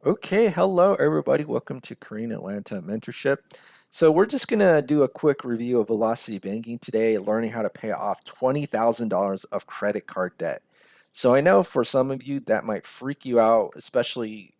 Okay, hello everybody. Welcome to Korean Atlanta Mentorship. So we're just gonna do a quick review of Velocity Banking today, learning how to pay off $20,000 of credit card debt. So I know for some of you that might freak you out, especially,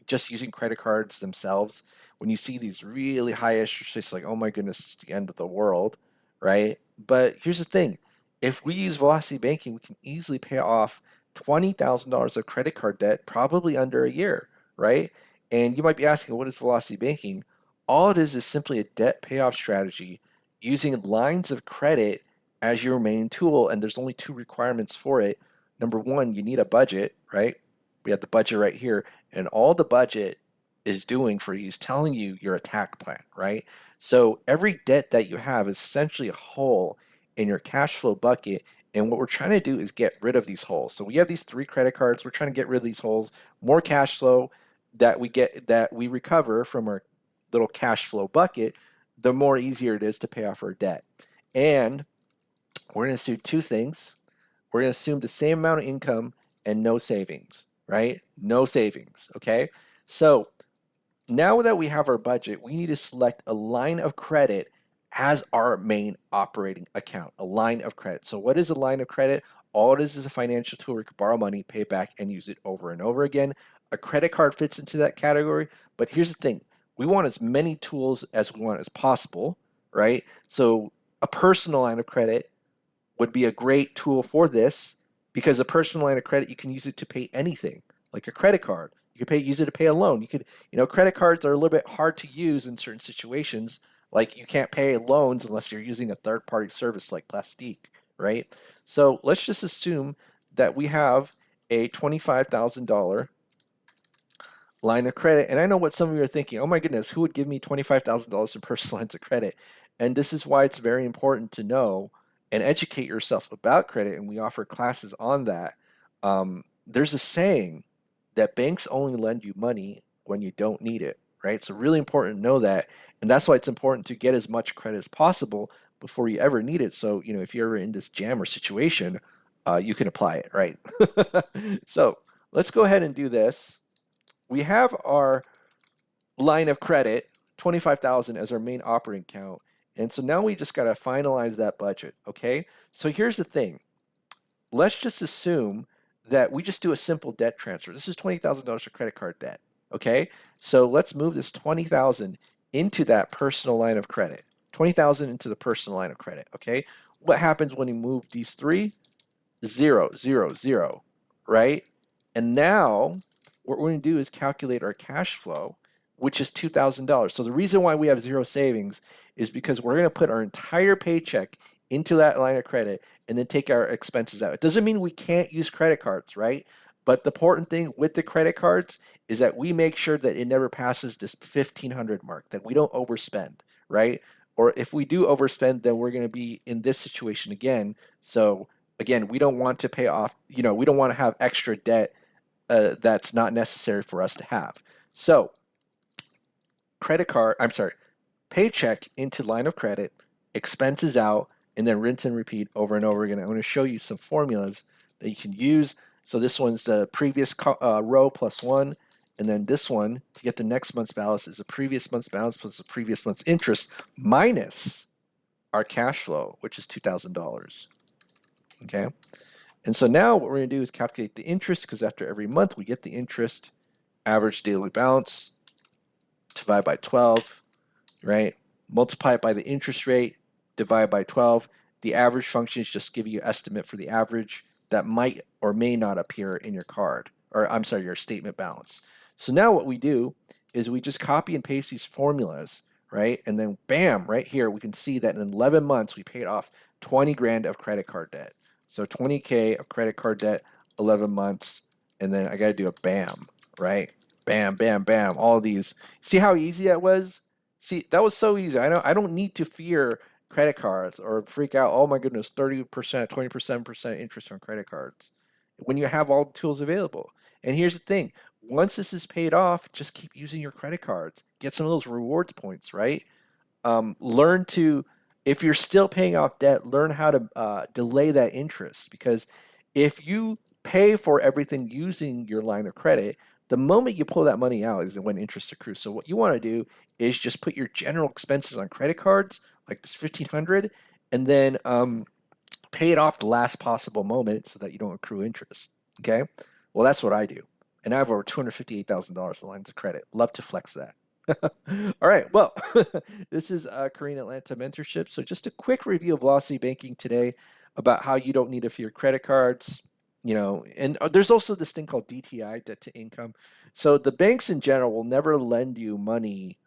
just using credit cards themselves. When you see these really high interest rates, like, oh my goodness, it's the end of the world, right? But here's the thing. If we use Velocity Banking, we can easily pay off $20,000 of credit card debt probably under a year, right? And you might be asking, what is velocity banking? All it is simply a debt payoff strategy using lines of credit as your main tool. And there's only two requirements for it. Number one, you need a budget, right? We have the budget right here. And all the budget is doing for you is telling you your attack plan, right? So every debt that you have is essentially a hole in your cash flow bucket. And what we're trying to do is get rid of these holes. So we have these three credit cards. We're trying to get rid of these holes, more cash flow that we recover from our little cash flow bucket, the more easier it is to pay off our debt. And we're going to assume two things. We're going to assume the same amount of income and no savings, right? No savings, okay? So now that we have our budget, we need to select a line of credit as our main operating account, a line of credit. So what is a line of credit? All it is a financial tool where you can borrow money, pay it back, and use it over and over again. A credit card fits into that category, but here's the thing. We want as many tools as we want as possible, right? So a personal line of credit would be a great tool for this because a personal line of credit, you can use it to pay anything, like a credit card. You could use it to pay a loan. Credit cards are a little bit hard to use in certain situations. Like you can't pay loans unless you're using a third party service like Plastique, right? So let's just assume that we have a $25,000 line of credit. And I know what some of you are thinking. Oh my goodness, who would give me $25,000 in personal lines of credit? And this is why it's very important to know and educate yourself about credit. And we offer classes on that. There's a saying that banks only lend you money when you don't need it, right? So really important to know that. And that's why it's important to get as much credit as possible before you ever need it. So, if you're ever in this jam or situation, you can apply it, right? So let's go ahead and do this. We have our line of credit, 25,000 as our main operating account. And so now we just got to finalize that budget, okay? So here's the thing. Let's just assume that we just do a simple debt transfer. This is $20,000 of credit card debt, okay? So let's move this 20,000 into that personal line of credit. 20,000 into the personal line of credit, okay? What happens when you move these three? Zero, zero, zero, right? And now what we're going to do is calculate our cash flow, which is $2,000. So the reason why we have zero savings is because we're going to put our entire paycheck into that line of credit and then take our expenses out. It doesn't mean we can't use credit cards, right? But the important thing with the credit cards is that we make sure that it never passes this 1,500 mark, that we don't overspend, right? Or if we do overspend, then we're going to be in this situation again. So again, we don't want to pay off, we don't want to have extra debt that's not necessary for us to have. So paycheck into line of credit, expenses out, and then rinse and repeat over and over again. I'm going to show you some formulas that you can use. So this one's the previous row plus one, and then this one to get the next month's balance is the previous month's balance plus the previous month's interest minus our cash flow, which is $2,000. Okay. And so now what we're going to do is calculate the interest because after every month we get the interest, average daily balance, divide by 12, right? Multiply it by the interest rate, divide by 12. The average functions just give you an estimate for the average that might or may not appear in your card, or I'm sorry, your statement balance. So now what we do is we just copy and paste these formulas, right? And then bam, right here, we can see that in 11 months, we paid off 20 grand of credit card debt. So 20K of credit card debt, 11 months, and then I got to do a bam, right? Bam, bam, bam, all these. See how easy that was? See, that was so easy. I don't need to fear credit cards or freak out. Oh my goodness, 30%, 27% interest on credit cards when you have all the tools available. And here's the thing. Once this is paid off, just keep using your credit cards. Get some of those rewards points, right? Learn to, if you're still paying off debt, learn how to delay that interest because if you pay for everything using your line of credit, The moment you pull that money out is when interest accrues. So what you want to do is just put your general expenses on credit cards, like this 1,500, and then pay it off the last possible moment so that you don't accrue interest. Okay. Well, that's what I do. And I have over $258,000 in lines of credit. Love to flex that. All right. Well, this is Korean Atlanta Mentorship. So, just a quick review of Velocity Banking today about how you don't need to fear credit cards. And there's also this thing called DTI, debt to income. So, the banks in general will never lend you money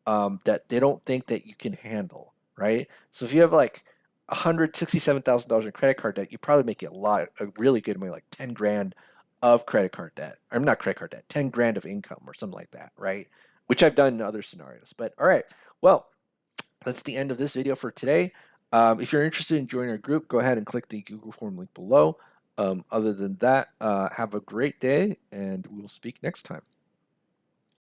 that they don't think that you can handle, right? So if you have like $167,000 in credit card debt, you probably make a really good money, like 10 grand of credit card debt. I'm not credit card debt, 10 grand of income or something like that, right? Which I've done in other scenarios. But all right, well, that's the end of this video for today. If you're interested in joining our group, go ahead and click the Google form link below. Other than that, have a great day and we'll speak next time.